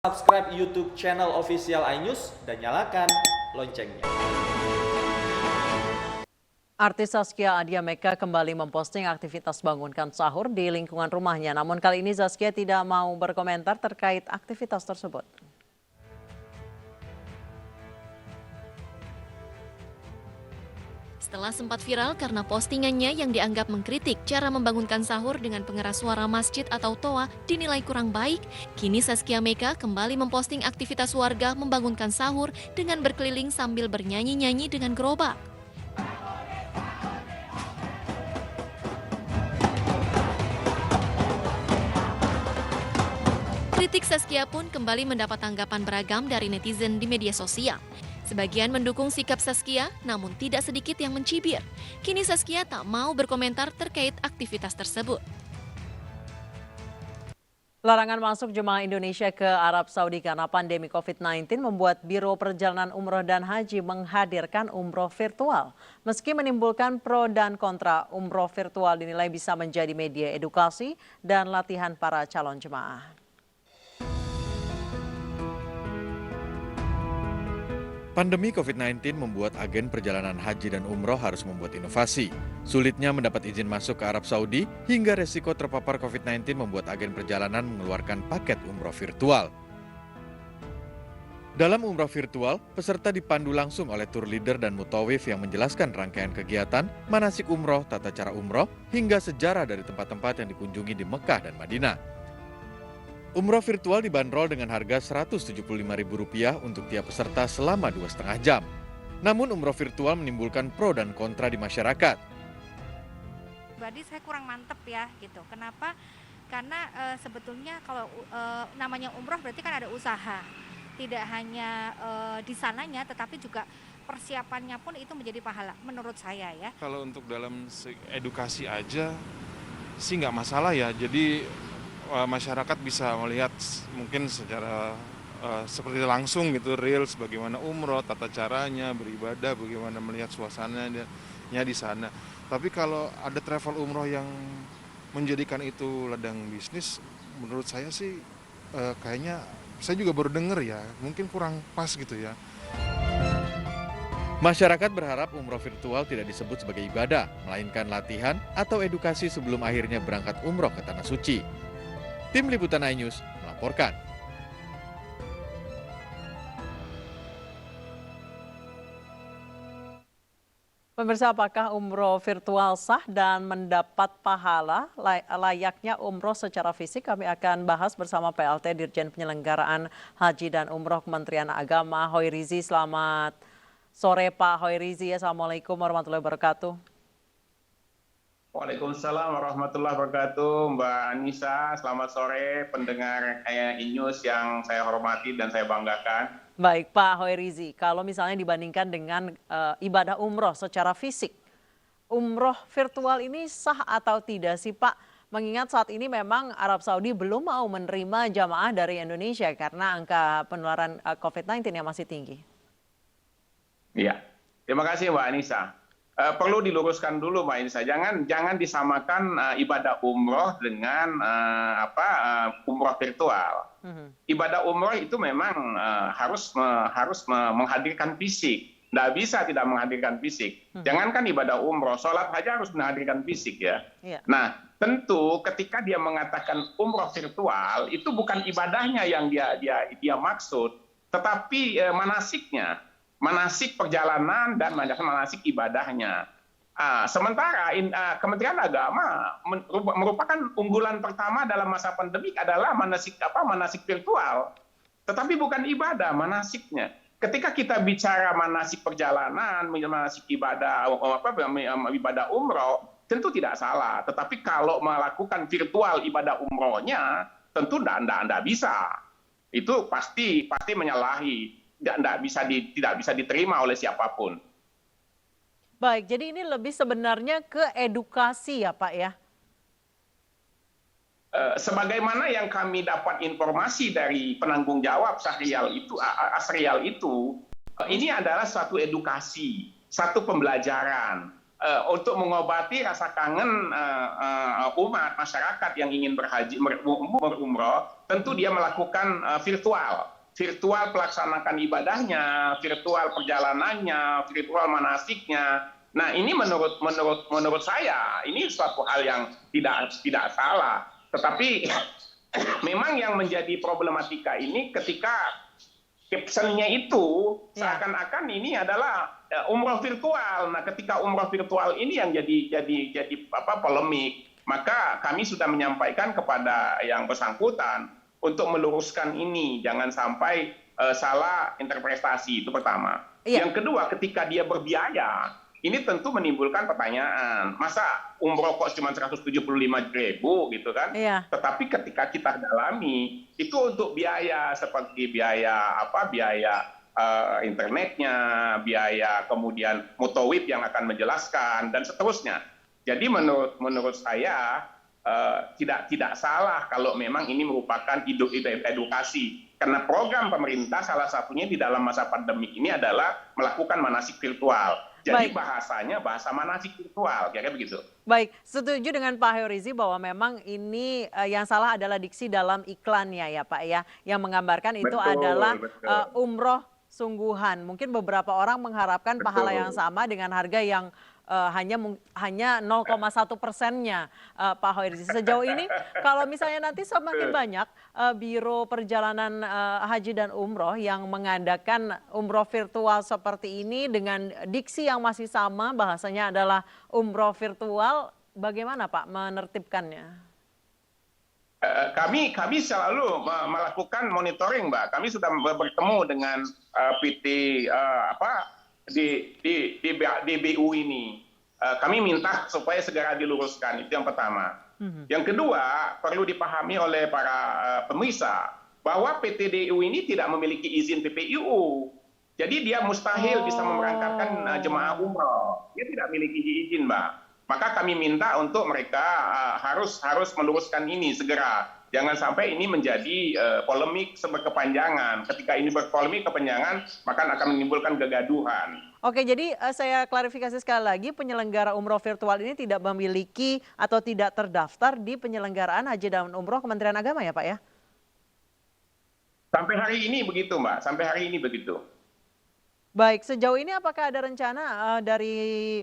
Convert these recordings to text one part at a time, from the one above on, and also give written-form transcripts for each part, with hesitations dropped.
Subscribe YouTube channel official iNews dan nyalakan loncengnya. Artis Zaskia Adya Meka kembali memposting aktivitas bangunkan sahur di lingkungan rumahnya. Namun kali ini Zaskia tidak mau berkomentar terkait aktivitas tersebut. Setelah sempat viral karena postingannya yang dianggap mengkritik cara membangunkan sahur dengan pengeras suara masjid atau toa dinilai kurang baik, kini Zaskia Meka kembali memposting aktivitas warga membangunkan sahur dengan berkeliling sambil bernyanyi-nyanyi dengan gerobak. Kritik Zaskia pun kembali mendapat tanggapan beragam dari netizen di media sosial. Sebagian mendukung sikap Zaskia, namun tidak sedikit yang mencibir. Kini Zaskia tak mau berkomentar terkait aktivitas tersebut. Larangan masuk jemaah Indonesia ke Arab Saudi karena pandemi COVID-19 membuat Biro Perjalanan Umroh dan Haji menghadirkan umroh virtual. Meski menimbulkan pro dan kontra, umroh virtual dinilai bisa menjadi media edukasi dan latihan para calon jemaah. Pandemi COVID-19 membuat agen perjalanan haji dan umroh harus membuat inovasi. Sulitnya mendapat izin masuk ke Arab Saudi hingga resiko terpapar COVID-19 membuat agen perjalanan mengeluarkan paket umroh virtual. Dalam umroh virtual, peserta dipandu langsung oleh tour leader dan mutawif yang menjelaskan rangkaian kegiatan, manasik umroh, tata cara umroh, hingga sejarah dari tempat-tempat yang dikunjungi di Mekah dan Madinah. Umroh virtual dibanderol dengan harga Rp175.000 untuk tiap peserta selama 2,5 jam. Namun umroh virtual menimbulkan pro dan kontra di masyarakat. Pribadi saya kurang mantep ya gitu. Kenapa? Karena sebetulnya kalau namanya umroh berarti kan ada usaha. Tidak hanya di sananya tetapi juga persiapannya pun itu menjadi pahala menurut saya ya. Kalau untuk dalam edukasi aja sih nggak masalah ya. Jadi masyarakat bisa melihat mungkin secara seperti langsung gitu, real bagaimana umroh, tata caranya, beribadah, bagaimana melihat suasananya di sana. Tapi kalau ada travel umroh yang menjadikan itu ladang bisnis, menurut saya sih kayaknya saya juga baru dengar ya, mungkin kurang pas gitu ya. Masyarakat berharap umroh virtual tidak disebut sebagai ibadah, melainkan latihan atau edukasi sebelum akhirnya berangkat umroh ke Tanah Suci. Tim Liputan iNews melaporkan. Pemirsa, apakah umroh virtual sah dan mendapat pahala layaknya umroh secara fisik? Kami akan bahas bersama PLT Dirjen Penyelenggaraan Haji dan Umroh Kementerian Agama, Hoirizi. Selamat sore Pak Hoirizi. Assalamualaikum warahmatullahi wabarakatuh. Waalaikumsalam warahmatullahi wabarakatuh, Mbak Anissa. Selamat sore pendengar iNews yang saya hormati dan saya banggakan. Baik Pak Hoirizi, kalau misalnya dibandingkan dengan ibadah umroh secara fisik, umroh virtual ini sah atau tidak sih Pak? Mengingat saat ini memang Arab Saudi belum mau menerima jamaah dari Indonesia karena angka penularan COVID-19 yang masih tinggi. Iya, terima kasih Mbak Anissa. Perlu diluruskan dulu Mbak Anissa, jangan disamakan ibadah umroh dengan umroh virtual. Ibadah umroh itu memang harus menghadirkan fisik, tidak bisa tidak menghadirkan fisik. Jangankan ibadah umroh, sholat saja harus menghadirkan fisik ya. Nah, tentu ketika dia mengatakan umroh virtual itu bukan ibadahnya yang dia maksud, tetapi manasiknya. Manasik perjalanan dan manasik ibadahnya. Sementara Kementerian Agama merupakan unggulan pertama dalam masa pandemik adalah manasik virtual. Tetapi bukan ibadah, manasiknya. Ketika kita bicara manasik perjalanan, manasik ibadah umroh, tentu tidak salah. Tetapi kalau melakukan virtual ibadah umrohnya, tentu tidak bisa. Itu pasti menyalahi. Tidak bisa diterima oleh siapapun. Baik, jadi ini lebih sebenarnya ke edukasi ya Pak ya? Sebagaimana yang kami dapat informasi dari penanggung jawab Asrial itu, ini adalah suatu edukasi, satu pembelajaran. untuk mengobati rasa kangen umat masyarakat yang ingin berumroh, tentu dia melakukan virtual pelaksanakan ibadahnya, virtual perjalanannya, virtual manasiknya. Nah, ini menurut saya ini suatu hal yang tidak salah. Tetapi memang yang menjadi problematika ini ketika captionnya itu seakan-akan ini adalah umroh virtual. Nah, ketika umroh virtual ini yang jadi polemik, maka kami sudah menyampaikan kepada yang bersangkutan untuk meluruskan ini, jangan sampai salah interpretasi, itu pertama. Yang kedua, ketika dia berbiaya, ini tentu menimbulkan pertanyaan, masa umroh kok cuma 175.000 gitu kan? Tetapi ketika kita dalami, itu untuk biaya seperti biaya internetnya, biaya kemudian mutawif yang akan menjelaskan dan seterusnya. Jadi menurut saya tidak salah kalau memang ini merupakan edukasi. Karena program pemerintah salah satunya di dalam masa pandemi ini adalah melakukan manasik virtual. Jadi bahasanya bahasa manasik virtual, kira-kira begitu. Baik, setuju dengan Pak Hoerizi bahwa memang ini yang salah adalah diksi dalam iklannya ya Pak ya, yang menggambarkan itu adalah umroh sungguhan. Mungkin beberapa orang mengharapkan pahala yang sama dengan harga yang hanya 0,1%-nya Pak Hoerizi. Sejauh ini kalau misalnya nanti semakin banyak biro perjalanan haji dan umroh yang mengadakan umroh virtual seperti ini dengan diksi yang masih sama, bahasanya adalah umroh virtual, bagaimana Pak menertibkannya? Kami selalu melakukan monitoring, Mbak. Kami sudah bertemu dengan PT di BU ini. Kami minta supaya segera diluruskan, itu yang pertama. Yang kedua, perlu dipahami oleh para pemirsa bahwa PT DU ini tidak memiliki izin PPIU. Jadi dia mustahil bisa memberangkatkan jemaah umroh. Dia tidak memiliki izin, Mbak. Maka kami minta untuk mereka harus meluruskan ini segera. Jangan sampai ini menjadi polemik berkepanjangan. Ketika ini berpolemik kepanjangan, maka akan menimbulkan kegaduhan. Oke, jadi saya klarifikasi sekali lagi, penyelenggara umroh virtual ini tidak memiliki atau tidak terdaftar di penyelenggaraan haji dan umroh Kementerian Agama ya Pak ya? Sampai hari ini begitu Mbak, sampai hari ini begitu. Baik, sejauh ini apakah ada rencana dari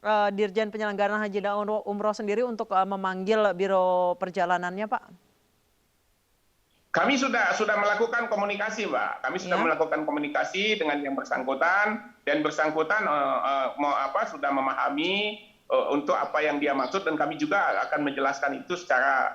Dirjen Penyelenggaraan Haji dan Umroh sendiri untuk memanggil biro perjalanannya Pak? Kami sudah melakukan komunikasi, Mbak. Kami sudah melakukan komunikasi dengan yang bersangkutan dan bersangkutan sudah memahami untuk apa yang dia maksud dan kami juga akan menjelaskan itu secara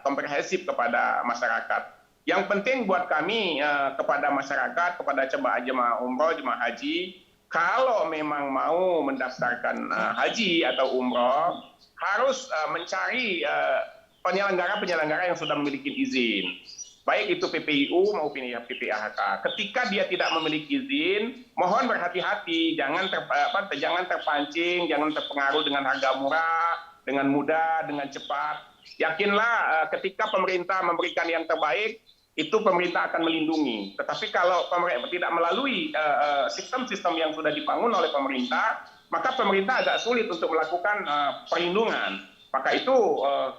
komprehensif kepada masyarakat. Yang penting buat kami kepada masyarakat, kepada jemaah umroh, jemaah haji, kalau memang mau mendaftarkan haji atau umroh harus mencari penyelenggara yang sudah memiliki izin, baik itu PPIU maupun PPAHK. Ketika dia tidak memiliki izin, mohon berhati-hati, jangan terpancing, jangan terpengaruh dengan harga murah, dengan mudah, dengan cepat. Yakinlah ketika pemerintah memberikan yang terbaik, itu pemerintah akan melindungi. Tetapi kalau pemerintah tidak melalui sistem-sistem yang sudah dibangun oleh pemerintah, maka pemerintah agak sulit untuk melakukan perlindungan. Maka itu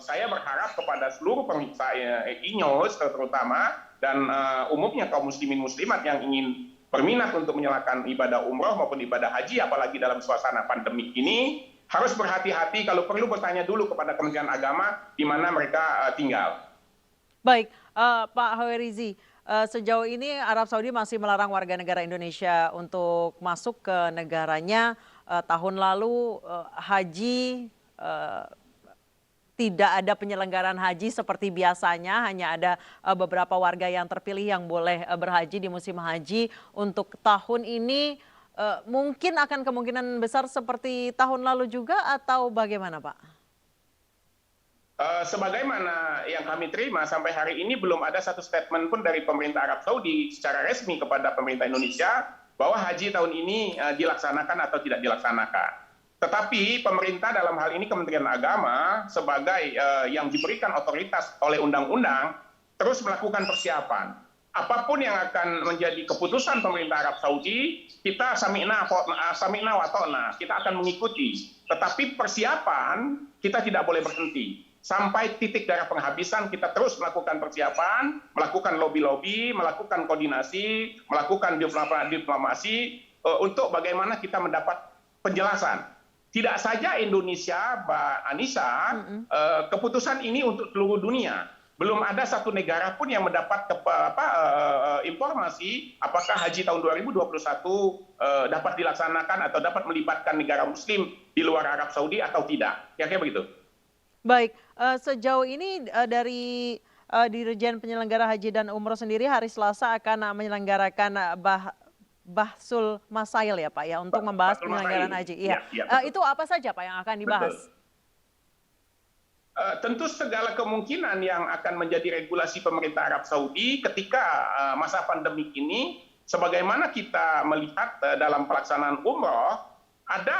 saya berharap kepada seluruh pemirsa INYOS terutama dan umumnya kaum muslimin muslimat yang ingin berminat untuk menyalakan ibadah umroh maupun ibadah haji, apalagi dalam suasana pandemik ini, harus berhati-hati, kalau perlu bertanya dulu kepada Kementerian Agama di mana mereka tinggal. Baik, Pak Hoerizi, sejauh ini Arab Saudi masih melarang warga negara Indonesia untuk masuk ke negaranya. Tahun lalu haji tidak ada penyelenggaraan haji seperti biasanya, hanya ada beberapa warga yang terpilih yang boleh berhaji di musim haji. Untuk tahun ini mungkin akan kemungkinan besar seperti tahun lalu juga atau bagaimana Pak? Sebagaimana yang kami terima sampai hari ini belum ada satu statement pun dari pemerintah Arab Saudi secara resmi kepada pemerintah Indonesia bahwa haji tahun ini dilaksanakan atau tidak dilaksanakan. Tetapi pemerintah dalam hal ini Kementerian Agama sebagai yang diberikan otoritas oleh undang-undang terus melakukan persiapan. apapun yang akan menjadi keputusan pemerintah Arab Saudi, kita sami'na wa ta'na, kita akan mengikuti. Tetapi persiapan kita tidak boleh berhenti. Sampai titik darah penghabisan kita terus melakukan persiapan, melakukan lobby-lobby, melakukan koordinasi, melakukan diplomasi untuk bagaimana kita mendapat penjelasan. Tidak saja Indonesia, Mbak Anissa, keputusan ini untuk seluruh dunia. Belum ada satu negara pun yang mendapat informasi apakah haji tahun 2021 dapat dilaksanakan atau dapat melibatkan negara Muslim di luar Arab Saudi atau tidak. Kira-kira begitu. Baik, sejauh ini dari Dirjen Penyelenggara Haji dan Umroh sendiri hari Selasa akan menyelenggarakan Bahsul Masail ya Pak ya untuk membahas penyelenggaraan haji. Iya. Itu apa saja Pak yang akan dibahas? Tentu segala kemungkinan yang akan menjadi regulasi pemerintah Arab Saudi ketika masa pandemi ini, sebagaimana kita melihat dalam pelaksanaan umroh, ada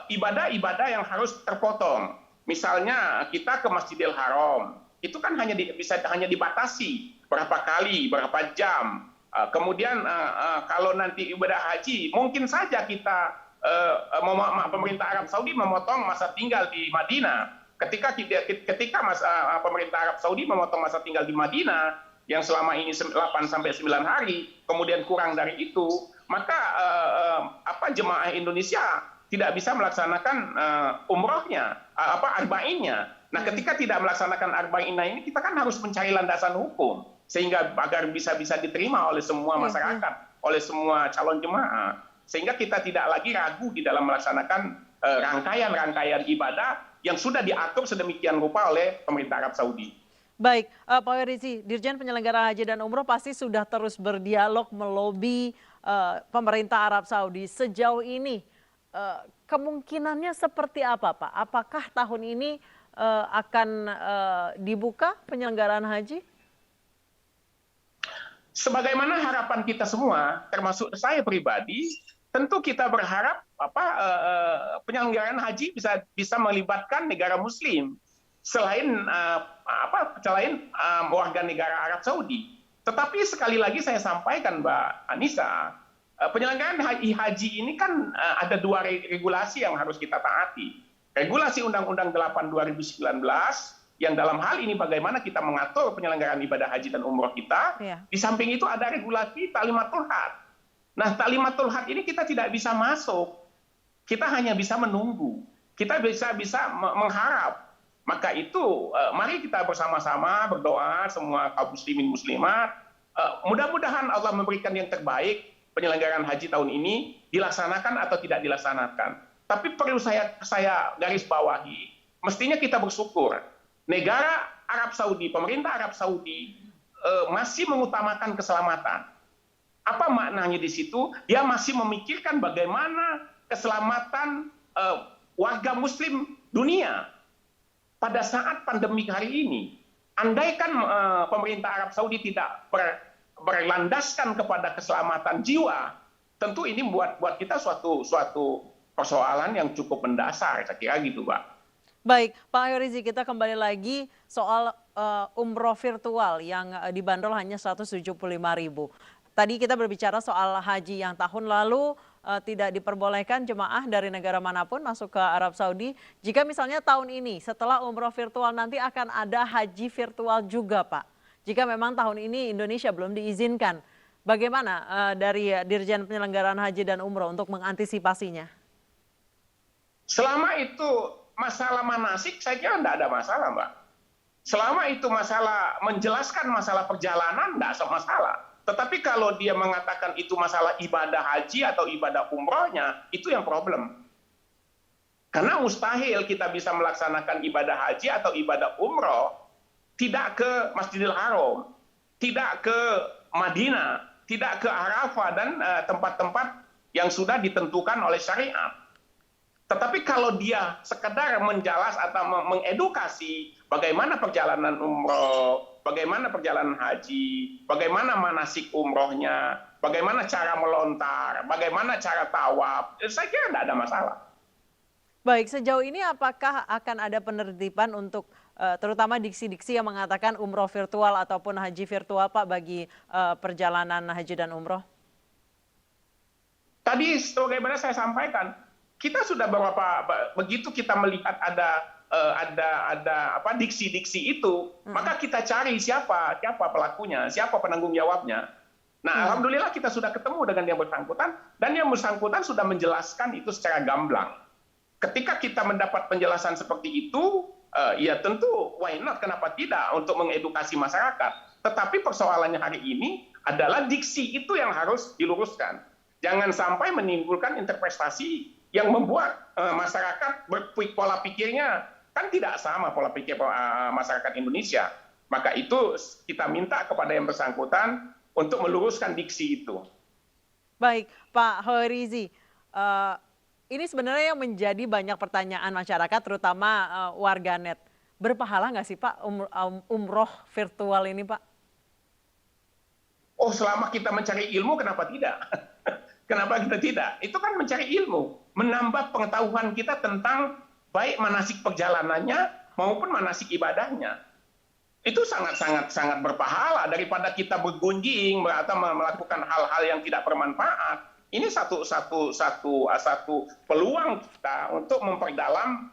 ibadah-ibadah yang harus terpotong. Misalnya kita ke Masjidil Haram, itu kan bisa hanya dibatasi berapa kali, berapa jam. Kemudian kalau nanti ibadah haji, mungkin saja kita pemerintah Arab Saudi memotong masa tinggal di Madinah. Ketika pemerintah Arab Saudi memotong masa tinggal di Madinah yang selama ini 8 sampai 9 hari, kemudian kurang dari itu, maka jemaah Indonesia tidak bisa melaksanakan umrohnya, arba'innya. Nah, ketika tidak melaksanakan arba'innya ini, kita kan harus mencari landasan hukum sehingga agar bisa diterima oleh semua masyarakat, oleh semua calon jemaah, sehingga kita tidak lagi ragu di dalam melaksanakan rangkaian-rangkaian ibadah yang sudah diatur sedemikian rupa oleh pemerintah Arab Saudi. Baik, Pak Werizi, Dirjen Penyelenggara Haji dan Umroh pasti sudah terus berdialog melobi pemerintah Arab Saudi. Sejauh ini kemungkinannya seperti apa Pak? Apakah tahun ini akan dibuka penyelenggaraan haji? Sebagaimana harapan kita semua, termasuk saya pribadi, tentu kita berharap penyelenggaraan haji bisa melibatkan negara Muslim selain warga negara Arab Saudi. Tetapi sekali lagi saya sampaikan Mbak Anissa, penyelenggaraan haji ini kan ada dua regulasi yang harus kita taati. Regulasi Undang-Undang 8 2019 yang dalam hal ini bagaimana kita mengatur penyelenggaraan ibadah haji dan umroh kita. Di samping itu ada regulasi Ta'limatul Hajj. Nah, Ta'limatul Hajj ini kita tidak bisa masuk. Kita hanya bisa menunggu. Kita bisa mengharap. Maka itu mari kita bersama-sama berdoa semua kaum muslimin muslimat. Mudah-mudahan Allah memberikan yang terbaik penyelenggaraan haji tahun ini dilaksanakan atau tidak dilaksanakan. Tapi perlu saya garis bawahi, mestinya kita bersyukur. Negara Arab Saudi, pemerintah Arab Saudi masih mengutamakan keselamatan. Apa maknanya di situ? Dia masih memikirkan bagaimana keselamatan warga Muslim dunia pada saat pandemi hari ini. Andaikan pemerintah Arab Saudi tidak berlandaskan kepada keselamatan jiwa, tentu ini buat kita suatu persoalan yang cukup mendasar, saya kira gitu, Pak. Baik, Pak Werizi, kita kembali lagi soal umroh virtual yang dibanderol hanya 175.000. Tadi kita berbicara soal haji yang tahun lalu tidak diperbolehkan jemaah dari negara manapun masuk ke Arab Saudi. Jika misalnya tahun ini setelah umroh virtual nanti akan ada haji virtual juga, Pak. Jika memang tahun ini Indonesia belum diizinkan, bagaimana dari Dirjen Penyelenggaraan Haji dan Umroh untuk mengantisipasinya? Selama itu masalah manasik, saya kira tidak ada masalah, Mbak. Selama itu masalah menjelaskan masalah perjalanan, tidak ada masalah. Tetapi kalau dia mengatakan itu masalah ibadah haji atau ibadah umrohnya, itu yang problem. Karena mustahil kita bisa melaksanakan ibadah haji atau ibadah umroh tidak ke Masjidil Haram, tidak ke Madinah, tidak ke Arafah dan tempat-tempat yang sudah ditentukan oleh syariat. Tetapi kalau dia sekedar menjelas atau mengedukasi bagaimana perjalanan umroh, bagaimana perjalanan haji, bagaimana manasik umrohnya, bagaimana cara melontar, bagaimana cara tawaf, saya kira tidak ada masalah. Baik, sejauh ini apakah akan ada penertiban untuk terutama diksi-diksi yang mengatakan umroh virtual ataupun haji virtual Pak bagi perjalanan haji dan umroh? Tadi sebagaimana saya sampaikan, kita sudah begitu kita melihat ada diksi-diksi itu, maka kita cari siapa pelakunya, siapa penanggung jawabnya. Nah, alhamdulillah kita sudah ketemu dengan yang bersangkutan dan yang bersangkutan sudah menjelaskan itu secara gamblang. Ketika kita mendapat penjelasan seperti itu, ya tentu why not, kenapa tidak untuk mengedukasi masyarakat. Tetapi persoalannya hari ini adalah diksi itu yang harus diluruskan. Jangan sampai menimbulkan interpretasi yang membuat masyarakat pola pikirnya kan tidak sama pola pikir masyarakat Indonesia. Maka itu kita minta kepada yang bersangkutan untuk meluruskan diksi itu. Baik, Pak Hoerizi, ini sebenarnya yang menjadi banyak pertanyaan masyarakat, terutama warganet. Berpahala nggak sih Pak umroh virtual ini Pak? Oh, selama kita mencari ilmu, kenapa tidak? Kenapa kita tidak? Itu kan mencari ilmu, menambah pengetahuan kita tentang baik manasik perjalanannya maupun manasik ibadahnya. Itu sangat berpahala daripada kita bergunjing atau melakukan hal-hal yang tidak bermanfaat. Ini satu peluang kita untuk memperdalam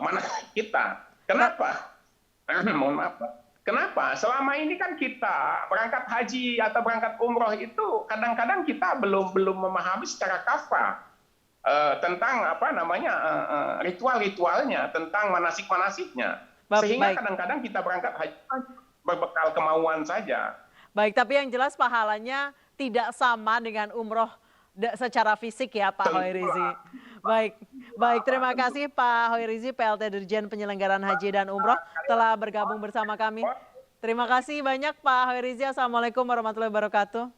manasik kita. Kenapa? Mohon maaf, Pak. Kenapa? Selama ini kan kita berangkat haji atau berangkat umroh itu kadang-kadang kita belum memahami secara kafah tentang ritual-ritualnya, tentang manasik-manasiknya. Sehingga kadang-kadang kita berangkat haji berbekal kemauan saja. Baik, tapi yang jelas pahalanya tidak sama dengan umroh secara fisik ya Pak Hoerizi. Baik, terima kasih Pak Hoerizi, PLT Dirjen Penyelenggaraan Haji dan Umroh telah bergabung bersama kami. Terima kasih banyak Pak Hoerizi. Assalamualaikum warahmatullahi wabarakatuh.